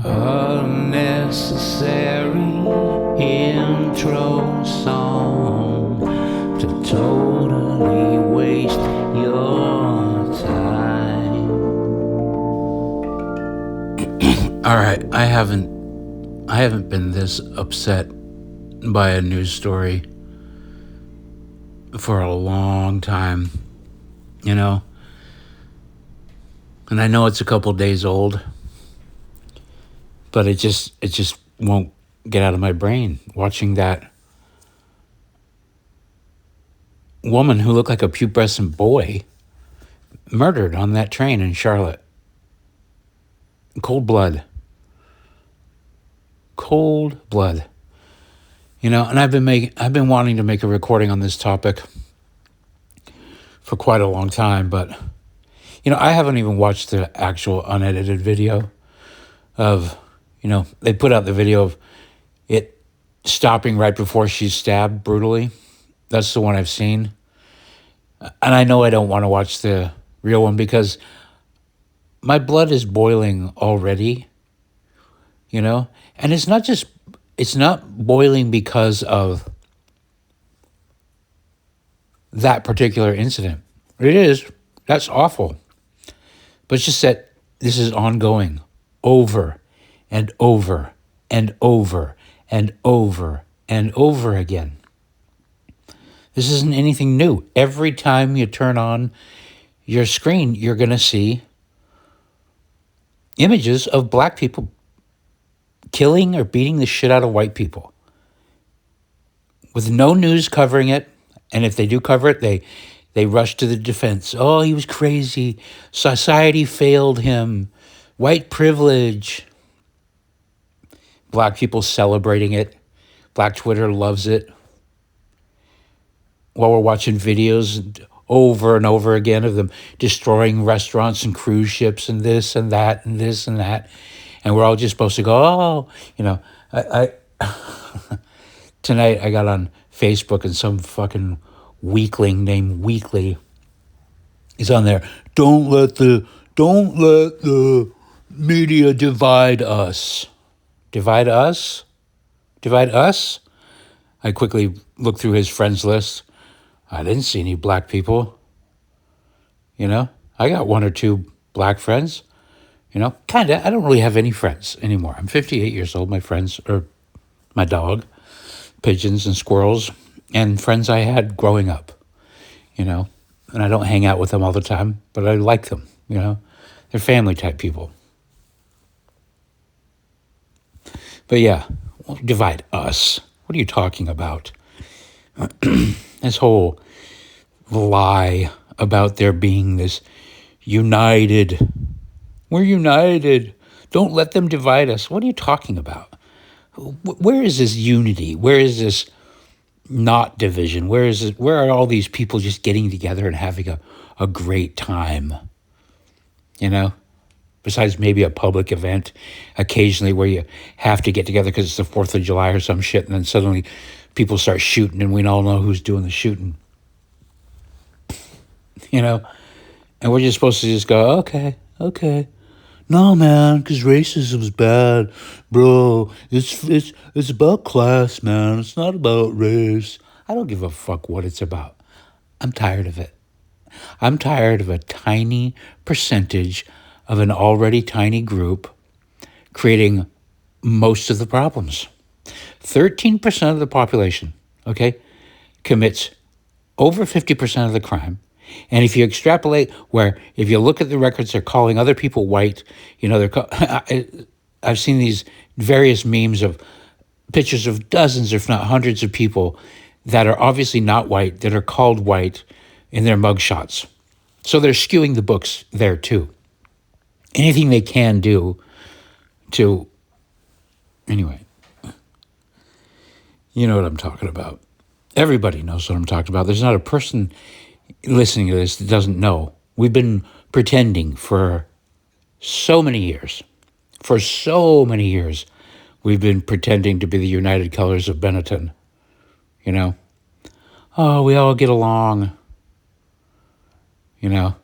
Unnecessary intro song to totally waste your time. All right, I haven't been this upset by a news story for a long time, you know. And I know it's a couple days old, but it just won't get out of my brain watching that woman who looked like a pubescent boy murdered on that train in Charlotte. Cold blood. You know, and I've been wanting to make a recording on this topic for quite a long time, but you know, I haven't even watched the actual unedited video of, you know, they put out the video of it stopping right before she's stabbed brutally. That's the one I've seen. And I know I don't want to watch the real one because my blood is boiling already, you know? And it's not boiling because of that particular incident. It is. That's awful. But it's just that this is ongoing over and over and over and over and over again. This isn't anything new. Every time you turn on your screen, you're going to see images of black people killing or beating the shit out of white people with no news covering it. And if they do cover it, they rush to the defense. Oh, he was crazy. Society failed him. White privilege. Black people celebrating it. Black Twitter loves it. While we're watching videos over and over again of them destroying restaurants and cruise ships and this and that and this and that. And we're all just supposed to go, oh, you know, I tonight I got on Facebook and some fucking weakling named Weekly is on there. Don't let the media divide us. Divide us? Divide us? I quickly looked through his friends list. I didn't see any black people. You know, I got one or two black friends. You know, kind of. I don't really have any friends anymore. I'm 58 years old. My friends are my dog, pigeons and squirrels, and friends I had growing up, you know. And I don't hang out with them all the time, but I like them, you know. They're family type people. But yeah, divide us. What are you talking about? This whole lie about there being this united. We're united. Don't let them divide us. What are you talking about? Where is this unity? Where is this not division? Where are all these people just getting together and having a great time? You know? Besides maybe a public event occasionally where you have to get together because it's the 4th of July or some shit, and then suddenly people start shooting and we all know who's doing the shooting. You know? And we're just supposed to just go, okay. No, man, because racism's bad, bro. It's about class, man. It's not about race. I don't give a fuck what it's about. I'm tired of it. I'm tired of a tiny percentage of an already tiny group creating most of the problems. 13% of the population, okay, commits over 50% of the crime. And if you extrapolate where, if you look at the records, they're calling other people white, you know, I've seen these various memes of pictures of dozens, if not hundreds of people that are obviously not white, that are called white in their mugshots. So they're skewing the books there too. Anything they can do to, anyway, you know what I'm talking about. Everybody knows what I'm talking about. There's not a person listening to this that doesn't know. We've been pretending for so many years. For so many years, we've been pretending to be the United Colors of Benetton. You know? Oh, we all get along. You know?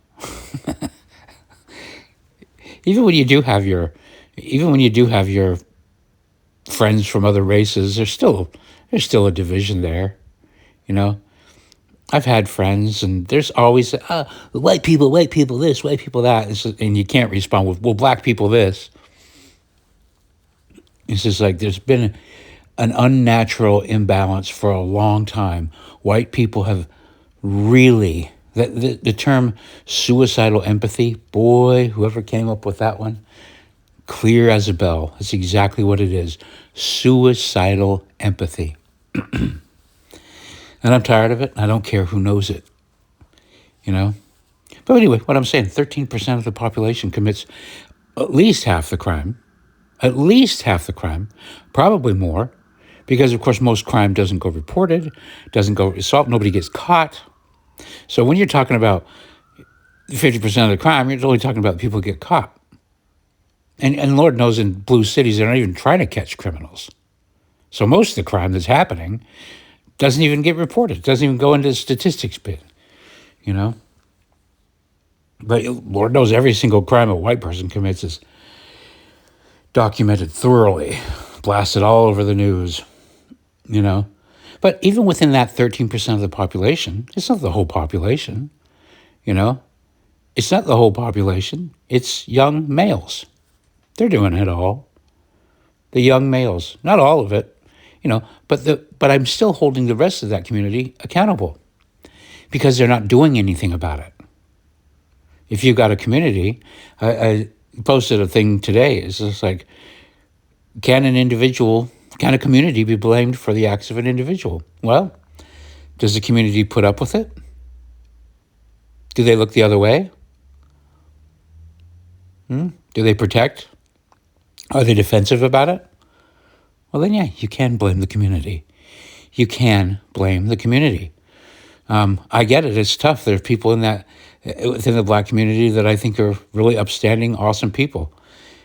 Even when you do have your even when you do have your friends from other races, there's still a division there. You know, I've had friends, and there's always white people this, white people that, and you can't respond with, well, black people this. It's just like there's been an unnatural imbalance for a long time. White people have really, the term suicidal empathy, boy, whoever came up with that one, clear as a bell. That's exactly what it is. Suicidal empathy. And I'm tired of it. I don't care who knows it, you know? But anyway, what I'm saying, 13% of the population commits at least half the crime, probably more, because of course most crime doesn't go reported, doesn't go solved, nobody gets caught. So when you're talking about 50% of the crime, you're only talking about people who get caught. And Lord knows in blue cities, they're not even trying to catch criminals. So most of the crime that's happening doesn't even get reported, doesn't even go into the statistics bit, you know? But Lord knows every single crime a white person commits is documented thoroughly, blasted all over the news, you know? But even within that 13% of the population, it's not the whole population, you know? It's not the whole population. It's young males. They're doing it all. The young males, not all of it, you know, but I'm still holding the rest of that community accountable because they're not doing anything about it. If you've got a community, I posted a thing today. It's just like, can a community be blamed for the acts of an individual? Well, does the community put up with it? Do they look the other way? Do they protect? Are they defensive about it? Well, then, yeah, you can blame the community. You can blame the community. I get it. It's tough. There are people within the black community that I think are really upstanding, awesome people,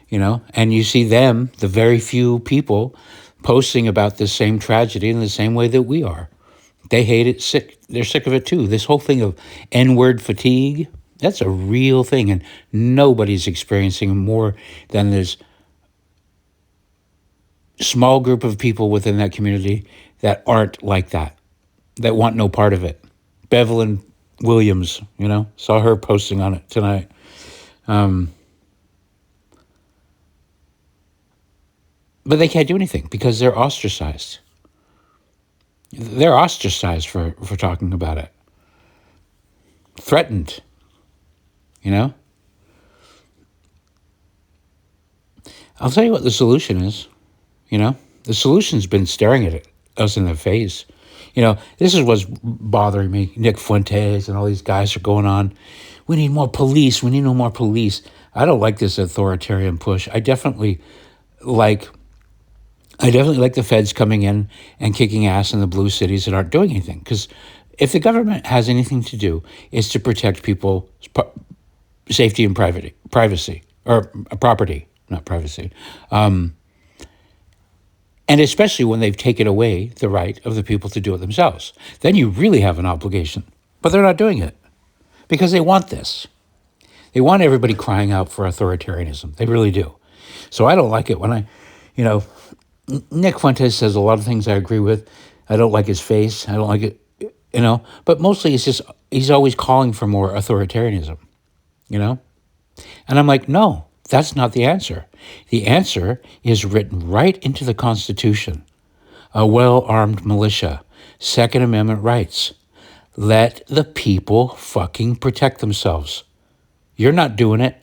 you know, and you see them, the very few people, posting about this same tragedy in the same way that we are. They hate it, they're sick of it too. This whole thing of N-word fatigue, that's a real thing, and nobody's experiencing more than this small group of people within that community that aren't like that want no part of it. Bevelyn Williams, you know, saw her posting on it tonight. But they can't do anything because they're ostracized. They're ostracized for talking about it. Threatened, you know? I'll tell you what the solution is, you know? The solution's been staring at us in the face. You know, this is what's bothering me. Nick Fuentes and all these guys are going on. We need more police. We need no more police. I don't like this authoritarian push. I definitely like the feds coming in and kicking ass in the blue cities that aren't doing anything. Because if the government has anything to do, it's to protect people's safety and privacy, or property, not privacy. And especially when they've taken away the right of the people to do it themselves. Then you really have an obligation. But they're not doing it because they want this. They want everybody crying out for authoritarianism. They really do. So I don't like it when Nick Fuentes says a lot of things I agree with. I don't like his face. I don't like it, you know. But mostly it's just he's always calling for more authoritarianism, you know. And I'm like, no, that's not the answer. The answer is written right into the Constitution. A well-armed militia, Second Amendment rights. Let the people fucking protect themselves. You're not doing it,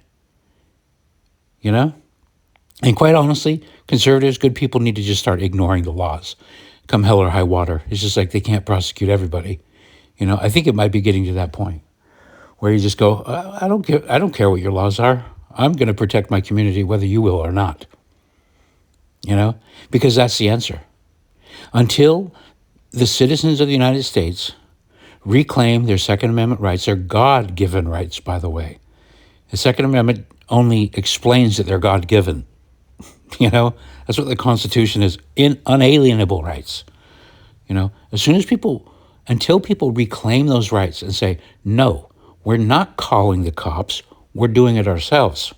you know? And quite honestly, conservatives, good people need to just start ignoring the laws. Come hell or high water. It's just like they can't prosecute everybody. You know, I think it might be getting to that point where you just go, I don't care what your laws are. I'm going to protect my community whether you will or not. You know, because that's the answer. Until the citizens of the United States reclaim their Second Amendment rights, their God-given rights, by the way. The Second Amendment only explains that they're God-given. You know, that's what the Constitution is, unalienable rights. You know, until people reclaim those rights and say, no, we're not calling the cops, we're doing it ourselves.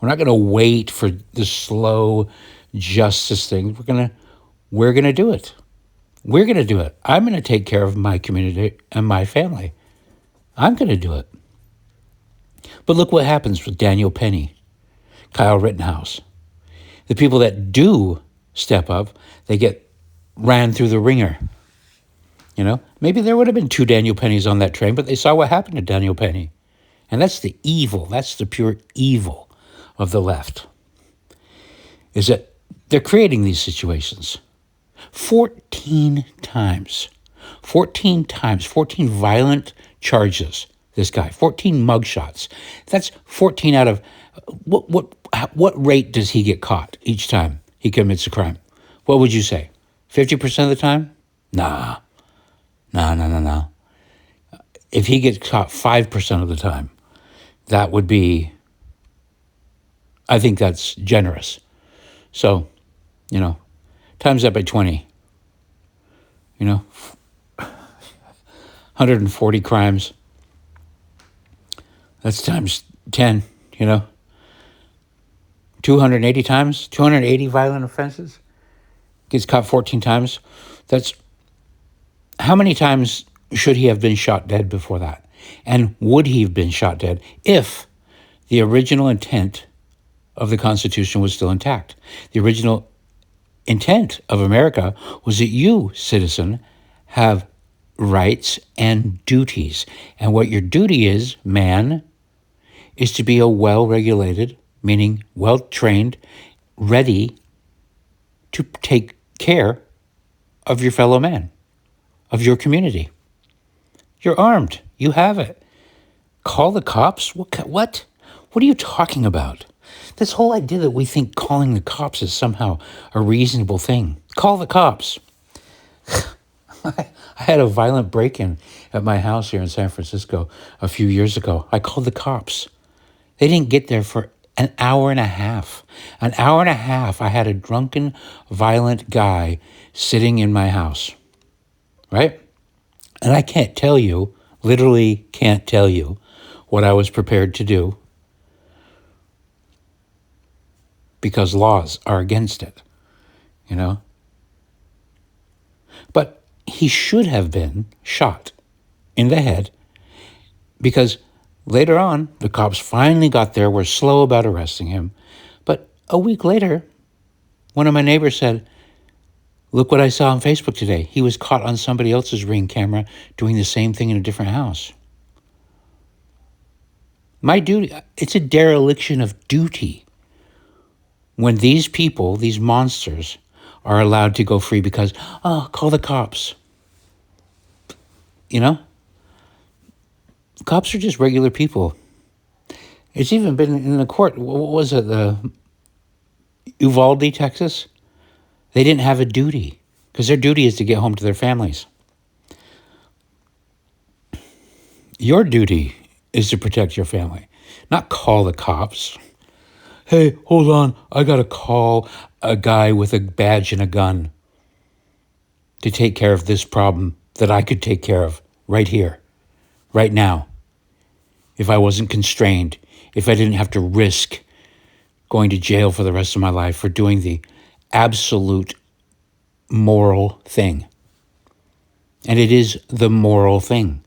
We're not going to wait for the slow justice thing. We're going to do it. We're going to do it. I'm going to take care of my community and my family. I'm going to do it. But look what happens with Daniel Penny, Kyle Rittenhouse. The people that do step up, they get ran through the ringer. Maybe there would have been 2 Daniel Pennies on that train, but they saw what happened to Daniel Penny. And that's the evil, that's the pure evil of the left, is that they're creating these situations 14 times, 14 violent charges, this guy, 14 mugshots. That's 14 out of, what rate does he get caught each time he commits a crime? What would you say? 50% of the time? Nah. No. If he gets caught 5% of the time, that would be, I think that's generous. So, times that by 20, 140 crimes. That's times 10, 280 times, 280 violent offenses. Gets caught 14 times. That's, how many times should he have been shot dead before that? And would he have been shot dead if the original intent of the Constitution was still intact? The original intent of America was that you, citizen, have rights and duties. And what your duty is, man, is to be a well-regulated, meaning well-trained, ready to take care of your fellow man, of your community. You're armed. You have it. Call the cops? What? What are you talking about? This whole idea that we think calling the cops is somehow a reasonable thing. Call the cops. I had a violent break-in at my house here in San Francisco a few years ago. I called the cops. They didn't get there for an hour and a half. An hour and a half, I had a drunken, violent guy sitting in my house, right? And I can't tell you, literally can't tell you what I was prepared to do because laws are against it, But he should have been shot in the head because later on, the cops finally got there, were slow about arresting him. But a week later, one of my neighbors said, look what I saw on Facebook today. He was caught on somebody else's Ring camera doing the same thing in a different house. My duty, it's a dereliction of duty when these people, these monsters, are allowed to go free because, call the cops. Cops are just regular people. It's even been in the court. What was it? Uvalde, Texas? They didn't have a duty because their duty is to get home to their families. Your duty is to protect your family, not call the cops. Hey, hold on. I got to call a guy with a badge and a gun to take care of this problem that I could take care of right here, right now. If I wasn't constrained, if I didn't have to risk going to jail for the rest of my life for doing the absolute moral thing. And it is the moral thing.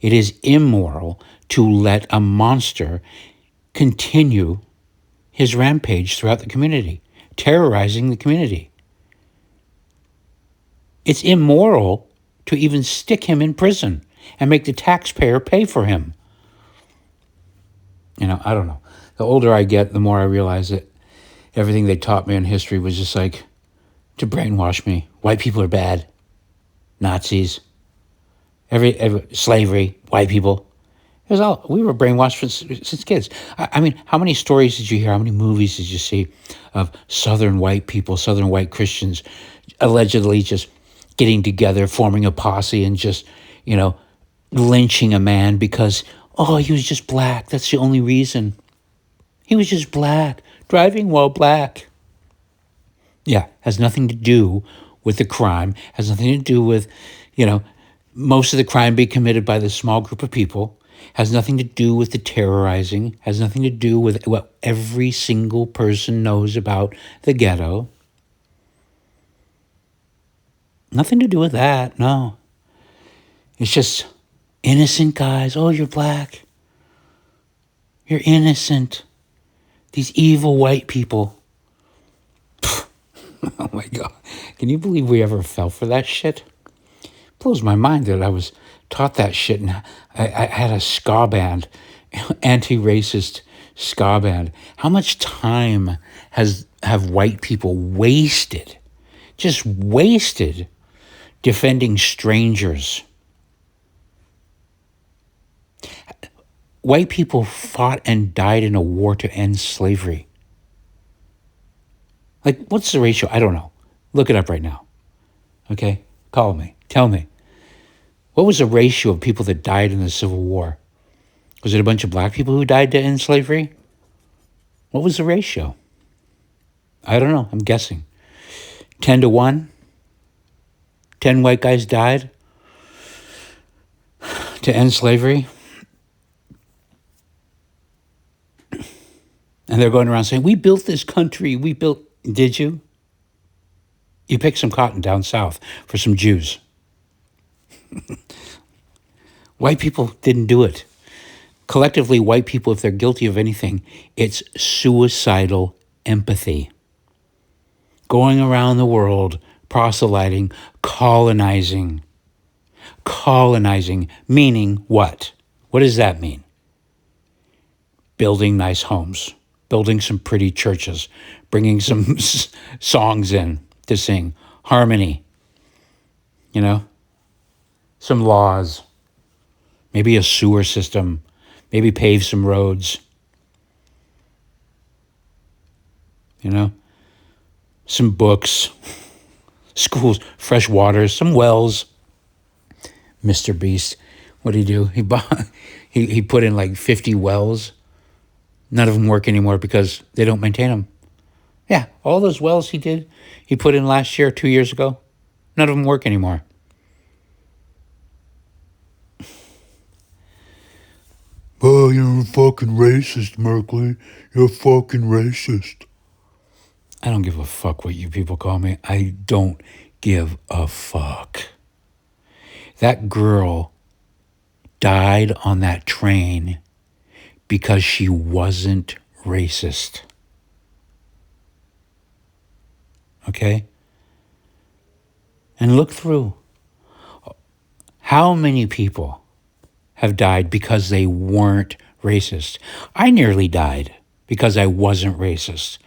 It is immoral to let a monster continue his rampage throughout the community, terrorizing the community. It's immoral to even stick him in prison and make the taxpayer pay for him. I don't know. The older I get, the more I realize that everything they taught me in history was just like to brainwash me. White people are bad. Nazis. Every slavery, white people. It was all, we were brainwashed since kids. I mean, how many stories did you hear? How many movies did you see of Southern white people, Southern white Christians, allegedly just getting together, forming a posse and just, lynching a man because, he was just black. That's the only reason. He was just black, driving while black. Yeah, has nothing to do with the crime, has nothing to do with, most of the crime being committed by this small group of people. Has nothing to do with the terrorizing, has nothing to do with what every single person knows about the ghetto. Nothing to do with that, no. It's just innocent guys. Oh, you're black. You're innocent. These evil white people. Oh my God. Can you believe we ever fell for that shit? Blows my mind that I was taught that shit, and I had a ska band, anti-racist ska band. How much time have white people wasted, just wasted, defending strangers? White people fought and died in a war to end slavery. Like, what's the ratio? I don't know. Look it up right now. Okay? Call me. Tell me. What was the ratio of people that died in the Civil War? Was it a bunch of black people who died to end slavery? What was the ratio? I don't know. I'm guessing. 10 to 1? 10 white guys died to end slavery? And they're going around saying, we built this country. Did you? You picked some cotton down south for some Jews. White people didn't do it. Collectively, white people, if they're guilty of anything, it's suicidal empathy. Going around the world, proselyting, colonizing. Colonizing, meaning what? What does that mean? Building nice homes, building some pretty churches, bringing some songs in to sing, harmony, some laws, maybe a sewer system, maybe pave some roads, some books, schools, fresh water, some wells. Mr. Beast, what did he do? He put in like 50 wells. None of them work anymore because they don't maintain them. Yeah, all those wells he put in last year, 2 years ago, none of them work anymore. Oh, you're a fucking racist, Merkley. You're a fucking racist. I don't give a fuck what you people call me. I don't give a fuck. That girl died on that train because she wasn't racist. Okay? And look through. How many people have died because they weren't racist? I nearly died because I wasn't racist.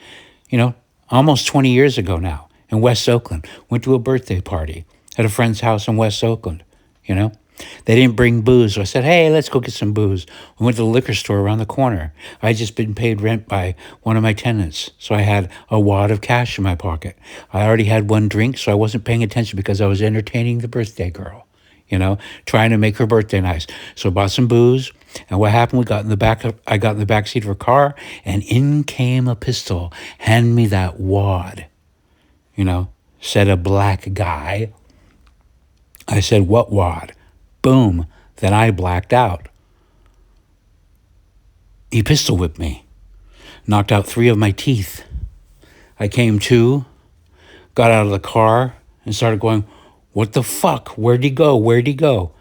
Almost 20 years ago now in West Oakland. Went to a birthday party at a friend's house in West Oakland, They didn't bring booze, so I said, hey, let's go get some booze. We went to the liquor store around the corner. I had just been paid rent by one of my tenants, so I had a wad of cash in my pocket. I already had one drink, so I wasn't paying attention because I was entertaining the birthday girl, trying to make her birthday nice. So I bought some booze, and what happened, I got in the back seat of her car, and in came a pistol. Hand me that wad, said a black guy. I said, what wad? Boom. Then I blacked out. He pistol whipped me. Knocked out 3 of my teeth. I came to, got out of the car, and started going, what the fuck? Where'd he go? Where'd he go?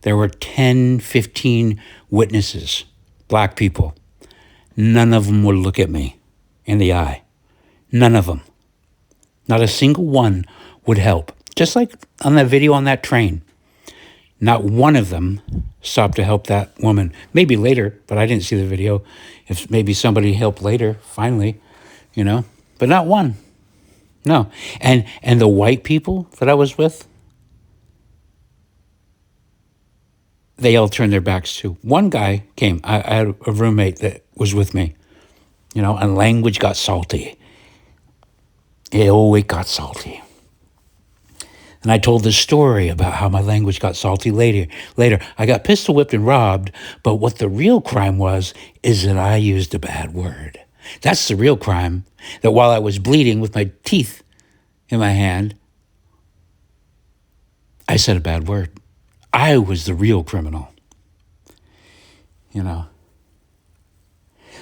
There were 10, 15 witnesses, black people. None of them would look at me in the eye. None of them. Not a single one would help. Just like on that video on that train. Not one of them stopped to help that woman. Maybe later, but I didn't see the video. If maybe somebody helped later, finally, But not one. No. And the white people that I was with, they all turned their backs too. One guy came. I had a roommate that was with me, and language got salty. It got salty. And I told this story about how my language got salty later. I got pistol whipped and robbed, but what the real crime was is that I used a bad word. That's the real crime, that while I was bleeding with my teeth in my hand, I said a bad word. I was the real criminal. you know.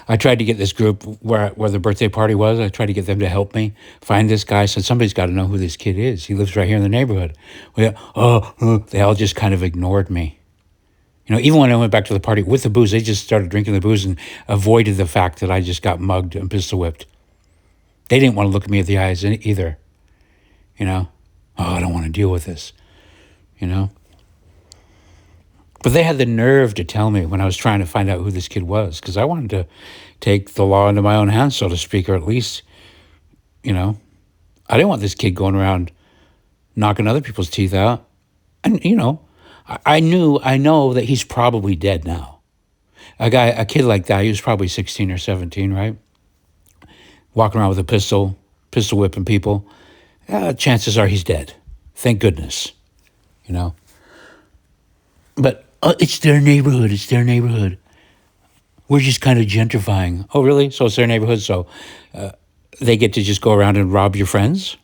I tried to get this group where the birthday party was. I tried to get them to help me find this guy. I said, somebody's got to know who this kid is. He lives right here in the neighborhood. They all just kind of ignored me. You know, even when I went back to the party with the booze, they just started drinking the booze and avoided the fact that I just got mugged and pistol whipped. They didn't want to look at me at the eyes either. You know, I don't want to deal with this, you know. But they had the nerve to tell me when I was trying to find out who this kid was, because I wanted to take the law into my own hands, so to speak, or at least, you know, I didn't want this kid going around knocking other people's teeth out. And, you know, I know that he's probably dead now. A kid like that, he was probably 16 or 17, right? Walking around with a pistol whipping people. Chances are he's dead. Thank goodness, you know. But it's their neighborhood. We're just kind of gentrifying. Oh, really? So it's their neighborhood, so they get to just go around and rob your friends?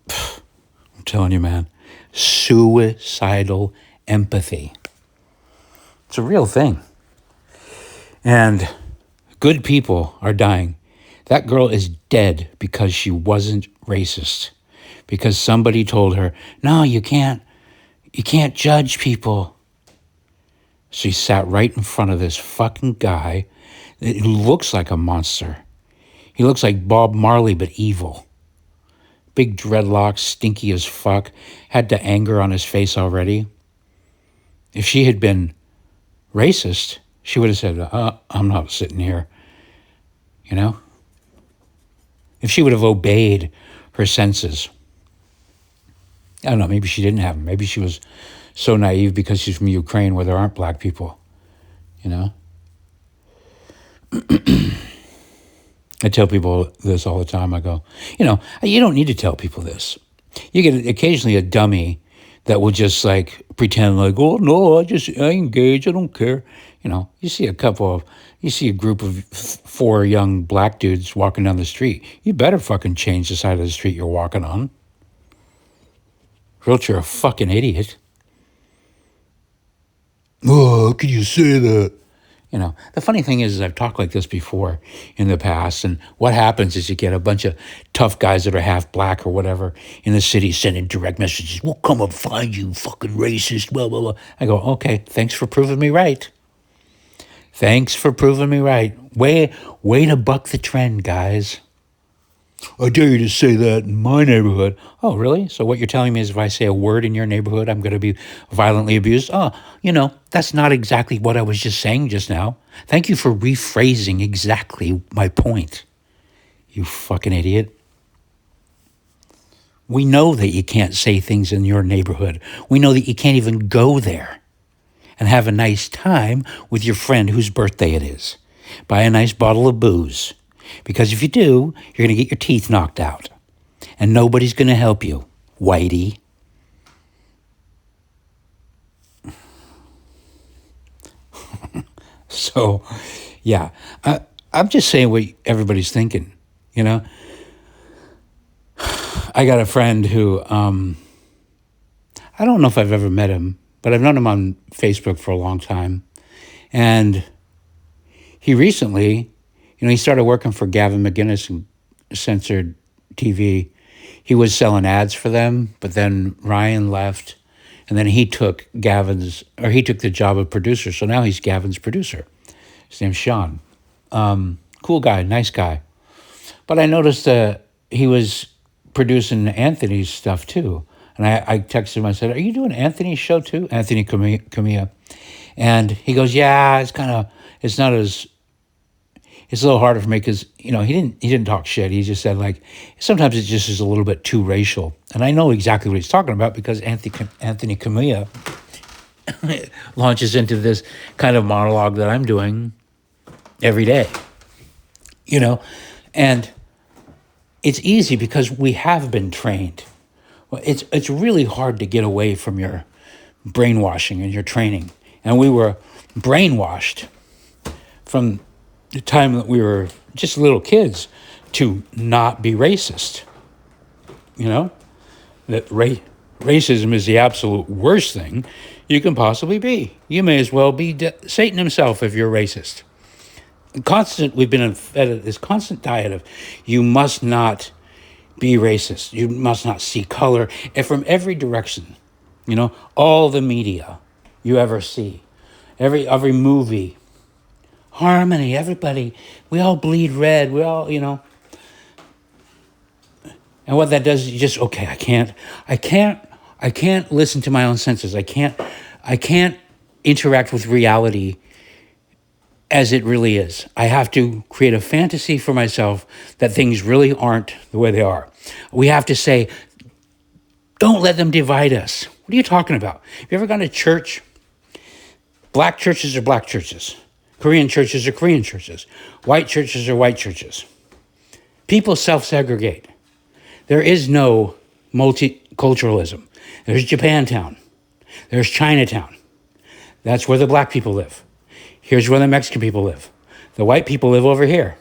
I'm telling you, man. Suicidal empathy. It's a real thing. And good people are dying. That girl is dead because she wasn't racist. Because somebody told her, no, you can't judge people. She sat right in front of this fucking guy that looks like a monster. He looks like Bob Marley, but evil. Big dreadlocks, stinky as fuck, had the anger on his face already. If she had been racist, she would have said, I'm not sitting here, you know? If she would have obeyed her senses. I don't know, maybe she didn't have them. Maybe she was so naive because she's from Ukraine where there aren't black people, you know? I tell people this all the time. I go, you know, you don't need to tell people this. You get occasionally a dummy that will just like pretend like, oh, no, I engage, I don't care. You know, you see a group of 4 young black dudes walking down the street. You better fucking change the side of the street you're walking on. Or else you're a fucking idiot. Oh, how can you say that? You know, the funny thing is I've talked like this before in the past, and what happens is you get a bunch of tough guys that are half black or whatever in the city sending direct messages. We'll come and find you, fucking racist, blah, blah, blah. I go, okay, thanks for proving me right. Thanks for proving me right. Way to buck the trend, guys. I dare you to say that in my neighborhood. Oh, really? So what you're telling me is if I say a word in your neighborhood, I'm going to be violently abused? Oh, you know, that's not exactly what I was just saying just now. Thank you for rephrasing exactly my point, you fucking idiot. We know that you can't say things in your neighborhood. We know that you can't even go there and have a nice time with your friend whose birthday it is. Buy a nice bottle of booze. Because if you do, you're going to get your teeth knocked out. And nobody's going to help you, whitey. So, yeah. I'm just saying what everybody's thinking, you know. I got a friend who, I don't know if I've ever met him, but I've known him on Facebook for a long time. And he recently... You know, he started working for Gavin McInnes and Censored TV. He was selling ads for them, but then Ryan left, and then he took the job of producer. So now he's Gavin's producer. His name's Sean. Cool guy, nice guy. But I noticed he was producing Anthony's stuff too. And I texted him, I said, are you doing Anthony's show too? Anthony Camilla. And he goes, yeah, it's a little harder for me because, you know, he didn't talk shit. He just said, like, sometimes it just is a little bit too racial. And I know exactly what he's talking about because Anthony Camilla launches into this kind of monologue that I'm doing every day, you know. And it's easy because we have been trained. Well, it's really hard to get away from your brainwashing and your training. And we were brainwashed from the time that we were just little kids to not be racist. You know, that racism is the absolute worst thing. you can possibly be. You may as well be Satan himself if you're racist. We've been fed this constant diet of you must not be racist. You must not see color. And from every direction, all the media you ever see, every movie, harmony, everybody, we all bleed red. We all, and what that does is you just, okay, I can't listen to my own senses. I can't interact with reality as it really is. I have to create a fantasy for myself that things really aren't the way they are. We have to say, don't let them divide us. What are you talking about? Have you ever gone to church? Black churches are black churches. Korean churches are Korean churches. White churches are white churches. People self-segregate. There is no multiculturalism. There's Japantown. There's Chinatown. That's where the black people live. Here's where the Mexican people live. The white people live over here.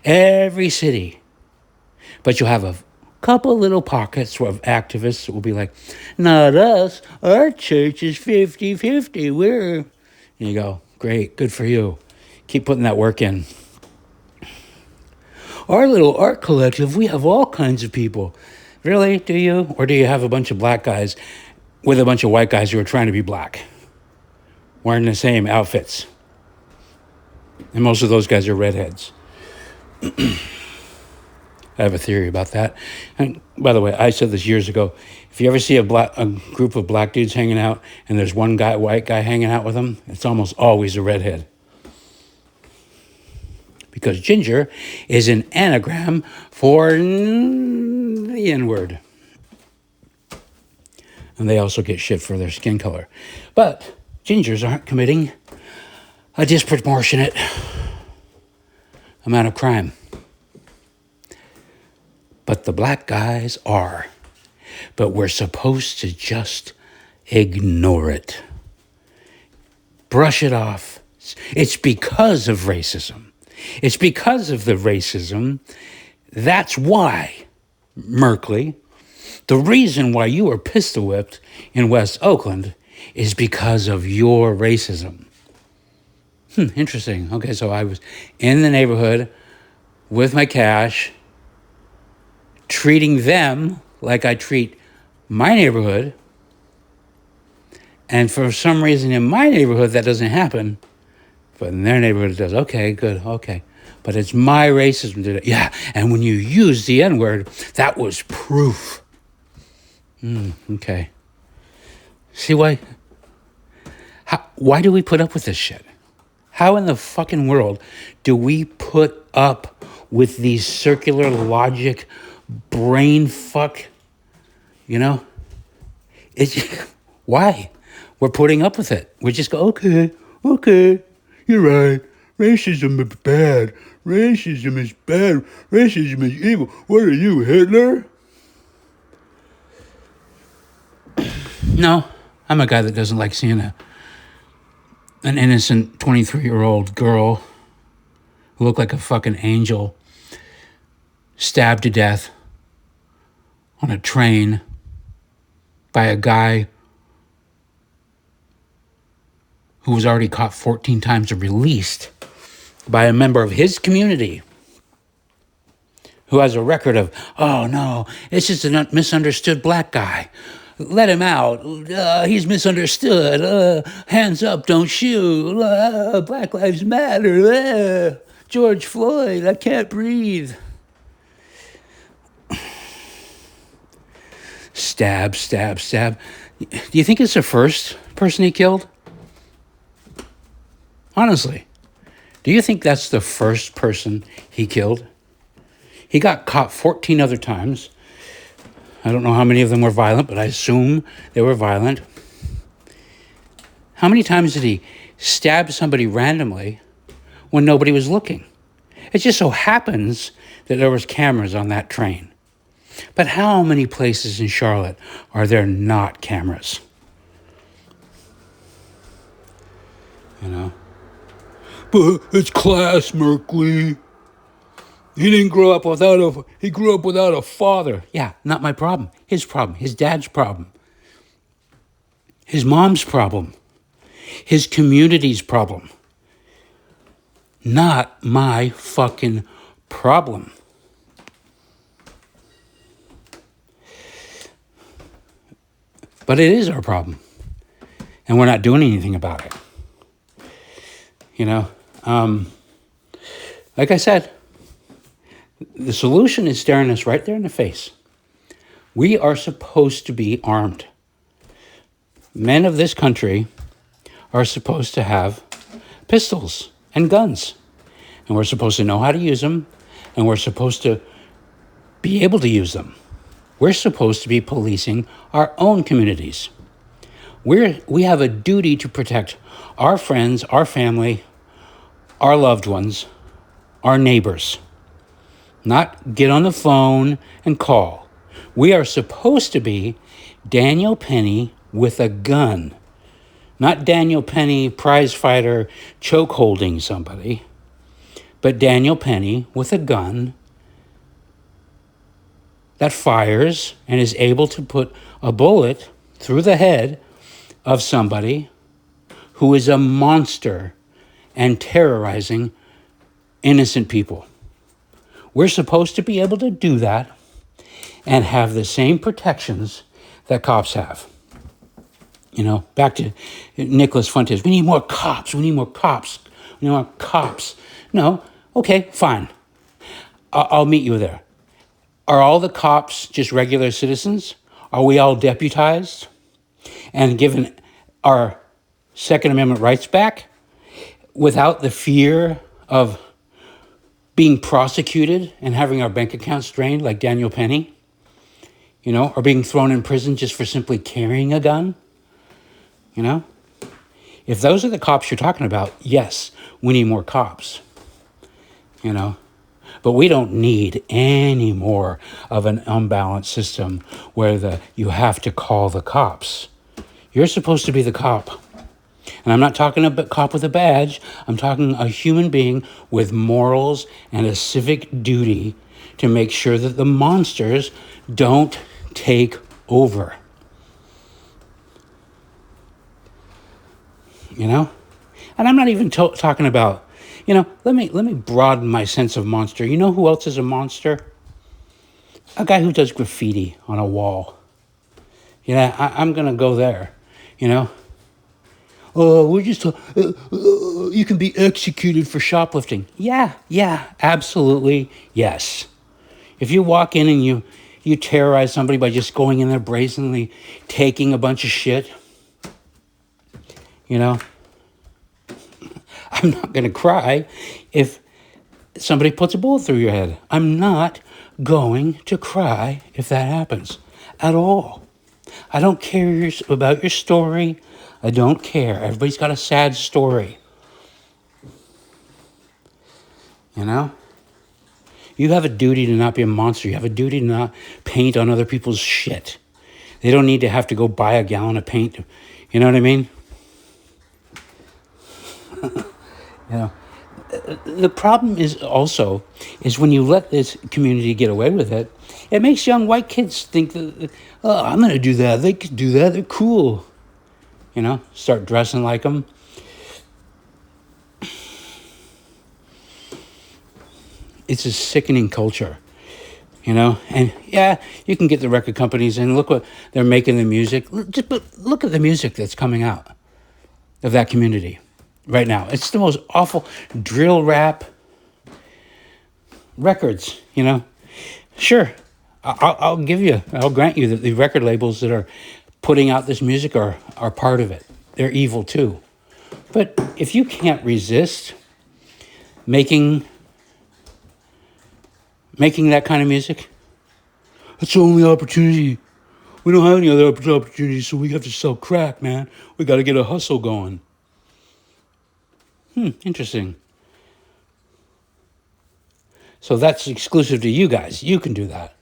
Every city. But you'll have a couple little pockets of activists that will be like, not us. Our church is 50-50. And you go, great, good for you. Keep putting that work in. Our little art collective, we have all kinds of people. Really, do you? Or do you have a bunch of black guys with a bunch of white guys who are trying to be black? Wearing the same outfits. And most of those guys are redheads. I have a theory about that. And by the way, I said this years ago. If you ever see a group of black dudes hanging out and there's one white guy hanging out with them, it's almost always a redhead. Because ginger is an anagram for the N-word. And they also get shit for their skin color. But gingers aren't committing a disproportionate amount of crime. But the black guys are. But we're supposed to just ignore it. Brush it off. It's because of racism. It's because of the racism. That's why, Merkley, the reason why you were pistol whipped in West Oakland is because of your racism. Interesting. Okay, so I was in the neighborhood with my cash, treating them like I treat my neighborhood. And for some reason in my neighborhood, that doesn't happen. But in their neighborhood, it does. Okay, good, okay. But it's my racism today. Yeah, and when you use the N-word, that was proof. Okay. See why? Why do we put up with this shit? How in the fucking world do we put up with these circular logic, brain fuck, It's why? We're putting up with it. We just go, okay, you're right. Racism is bad. Racism is bad. Racism is evil. What are you, Hitler? No, I'm a guy that doesn't like seeing an innocent 23-year-old girl who looked like a fucking angel stabbed to death on a train by a guy who was already caught 14 times and released by a member of his community who has a record of, oh no, it's just a misunderstood black guy. Let him out. He's misunderstood. Hands up, don't shoot. Black Lives Matter. George Floyd, I can't breathe. Stab. Do you think it's the first person he killed? Honestly, do you think that's the first person he killed? He got caught 14 other times. I don't know how many of them were violent, but I assume they were violent. How many times did he stab somebody randomly when nobody was looking? It just so happens that there was cameras on that train. But how many places in Charlotte are there not cameras? But it's class, Merkley. He grew up without a father. Yeah, not my problem. His problem. His dad's problem. his mom's problem, his community's problem. Not my fucking problem. But it is our problem. And we're not doing anything about it. You know, like I said, the solution is staring us right there in the face. We are supposed to be armed. Men of this country are supposed to have pistols and guns. And we're supposed to know how to use them. And we're supposed to be able to use them. We're supposed to be policing our own communities. We have a duty to protect our friends, our family, our loved ones, our neighbors. Not get on the phone and call. We are supposed to be Daniel Penny with a gun. Not Daniel Penny, prize fighter, choke holding somebody, but Daniel Penny with a gun that fires and is able to put a bullet through the head of somebody who is a monster and terrorizing innocent people. We're supposed to be able to do that and have the same protections that cops have. You know, back to Nicholas Fuentes. We need more cops. We need more cops. We need more cops. No, okay, fine. I'll meet you there. Are all the cops just regular citizens? Are we all deputized and given our Second Amendment rights back without the fear of being prosecuted and having our bank accounts drained like Daniel Penny? You know, or being thrown in prison just for simply carrying a gun? You know? If those are the cops you're talking about, yes, we need more cops. You know? But we don't need any more of an unbalanced system where you have to call the cops. You're supposed to be the cop. And I'm not talking about a cop with a badge. I'm talking a human being with morals and a civic duty to make sure that the monsters don't take over. You know? And I'm not even talking about, you know, let me broaden my sense of monster. You know who else is a monster? A guy who does graffiti on a wall. Yeah, I'm going to go there, you know? Oh, we're just, you can be executed for shoplifting. Yeah, absolutely, yes. If you walk in and you terrorize somebody by just going in there brazenly, taking a bunch of shit, you know, I'm not going to cry if somebody puts a bullet through your head. I'm not going to cry if that happens at all. I don't care about your story. I don't care. Everybody's got a sad story. You know? You have a duty to not be a monster. You have a duty to not paint on other people's shit. They don't need to have to go buy a gallon of paint. You know what I mean? You know, the problem is when you let this community get away with it, it makes young white kids think that, oh, I'm going to do that. They could do that. They're cool. You know, start dressing like them. It's a sickening culture, you know. And yeah, you can get the record companies and look what they're making the music. Just look at the music that's coming out of that community right now. It's the most awful drill rap records, you know. Sure, I'll grant you that the record labels that are putting out this music are part of it. They're evil too. But if you can't resist making that kind of music, that's the only opportunity. We don't have any other opportunities, so we have to sell crack, man. We got to get a hustle going. Interesting. So that's exclusive to you guys. You can do that.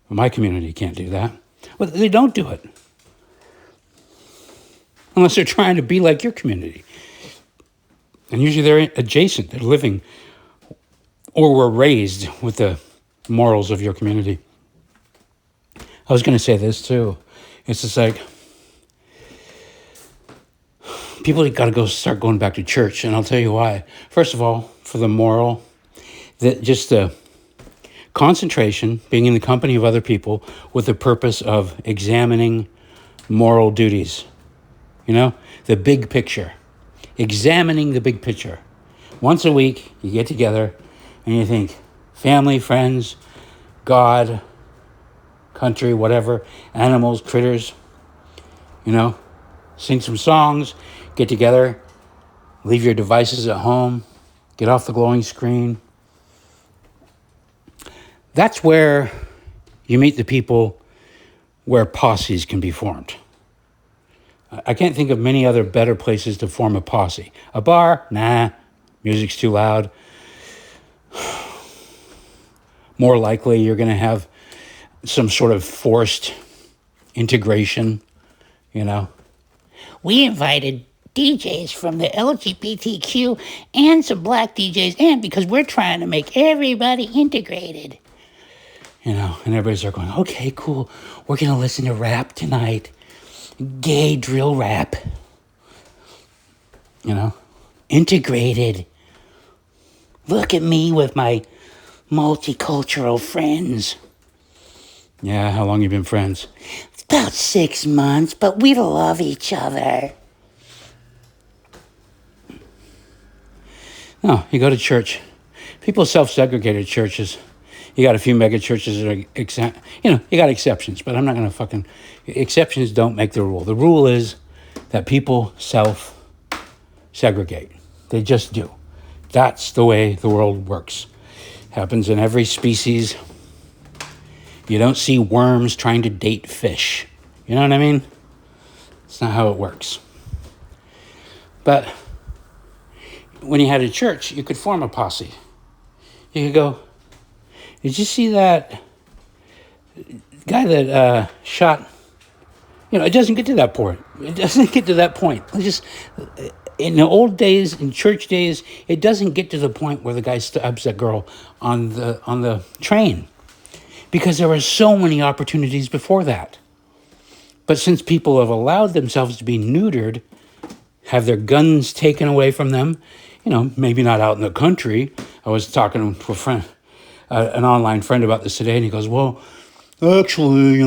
Well, my community can't do that. Well, they don't do it. Unless they're trying to be like your community. And usually they're adjacent. They're living or were raised with the morals of your community. I was going to say this too. It's just like, people got to start going back to church, and I'll tell you why. First of all, for the moral, just the concentration, being in the company of other people with the purpose of examining moral duties. The big picture. Examining the big picture. Once a week, you get together and you think, family, friends, God, country, whatever, animals, critters, sing some songs, get together, leave your devices at home, get off the glowing screen. That's where you meet the people where posses can be formed. I can't think of many other better places to form a posse. A bar? Nah, music's too loud. More likely you're going to have some sort of forced integration, We invited DJs from the LGBTQ and some black DJs, and because we're trying to make everybody integrated. And everybody's there going, okay, cool. We're going to listen to rap tonight. Gay drill rap. Integrated. Look at me with my multicultural friends. Yeah, how long you been friends? About 6 months, but we love each other. No, you go to church. People self-segregated churches. You got a few mega churches that are, you got exceptions, but I'm not going to exceptions don't make the rule. The rule is that people self-segregate. They just do. That's the way the world works. Happens in every species. You don't see worms trying to date fish. You know what I mean? It's not how it works. But when you had a church, you could form a posse. You could go, did you see that guy that shot? It doesn't get to that point. It doesn't get to that point. It's just, in the old days, in church days, it doesn't get to the point where the guy stabs that girl on the train, because there were so many opportunities before that. But since people have allowed themselves to be neutered, have their guns taken away from them, maybe not out in the country. I was talking to a friend, an online friend about this today, and he goes, well, actually,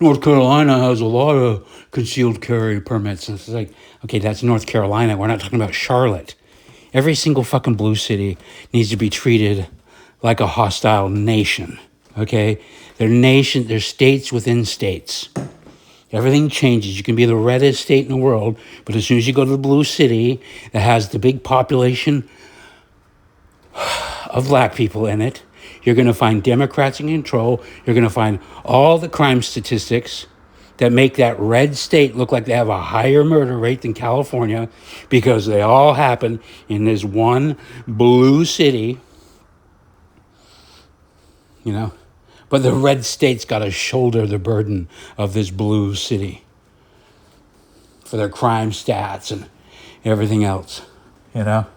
North Carolina has a lot of concealed carry permits. And it's like, okay, that's North Carolina. We're not talking about Charlotte. Every single fucking blue city needs to be treated like a hostile nation, okay? They're states within states. Everything changes. You can be the reddest state in the world, but as soon as you go to the blue city that has the big population of black people in it, you're going to find Democrats in control. You're going to find all the crime statistics that make that red state look like they have a higher murder rate than California, because they all happen in this one blue city, But the red state's got to shoulder the burden of this blue city for their crime stats and everything else, What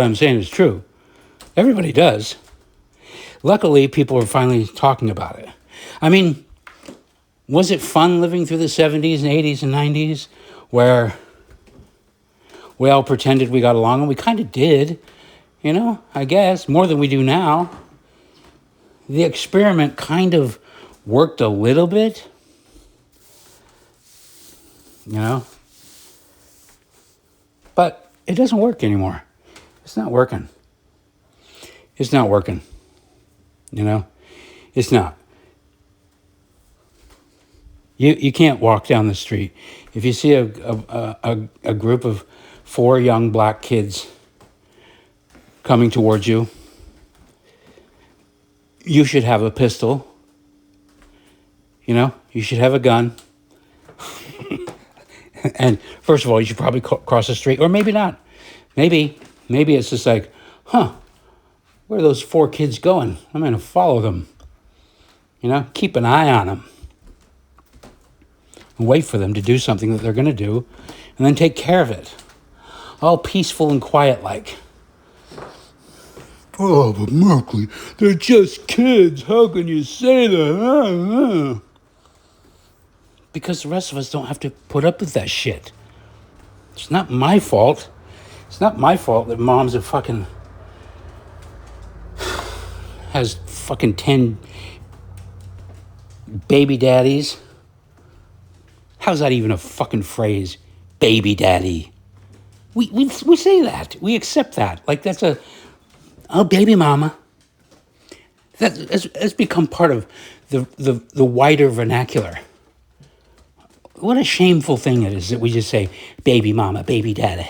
I'm saying is true. Everybody does. Luckily, people are finally talking about it. I mean, was it fun living through the 70s and 80s and 90s where we all pretended we got along? And we kind of did, I guess, more than we do now. The experiment kind of worked a little bit, but it doesn't work anymore. It's not working. It's not working. It's not. You can't walk down the street. If you see a group of 4 young black kids coming towards you, you should have a pistol. You should have a gun. And first of all, you should probably cross the street, or maybe not. Maybe it's just like, where are those 4 kids going? I'm going to follow them. Keep an eye on them. And wait for them to do something that they're going to do, and then take care of it. All peaceful and quiet like. Oh, but Merkley, they're just kids. How can you say that? Because the rest of us don't have to put up with that shit. It's not my fault. It's not my fault that mom's has fucking 10 baby daddies. How's that even a fucking phrase? Baby daddy. We say that. We accept that. Like that's baby mama. That's become part of the wider vernacular. What a shameful thing it is that we just say baby mama, baby daddy.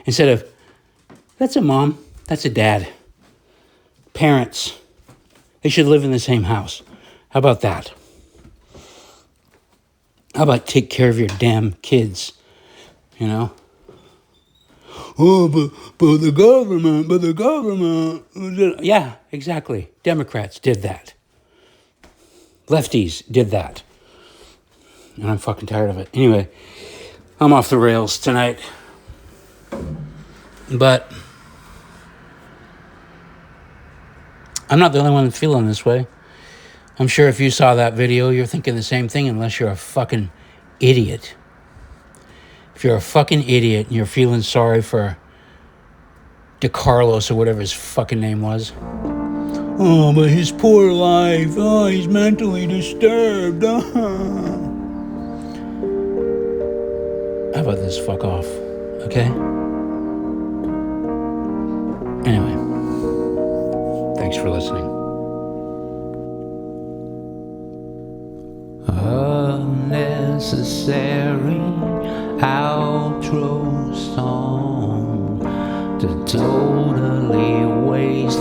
Instead of, that's a mom, that's a dad. Parents, they should live in the same house. How about that? How about take care of your damn kids, you know? Oh, but the government. Yeah, exactly. Democrats did that. Lefties did that. And I'm fucking tired of it. Anyway, I'm off the rails tonight. But I'm not the only one feeling this way. I'm sure if you saw that video, you're thinking the same thing unless you're a fucking idiot. If you're a fucking idiot and you're feeling sorry for DeCarlos or whatever his fucking name was. Oh, but his poor life. Oh, he's mentally disturbed. How about this? Fuck off. Okay? Anyway. Thanks for listening. Unnecessary outro song to totally waste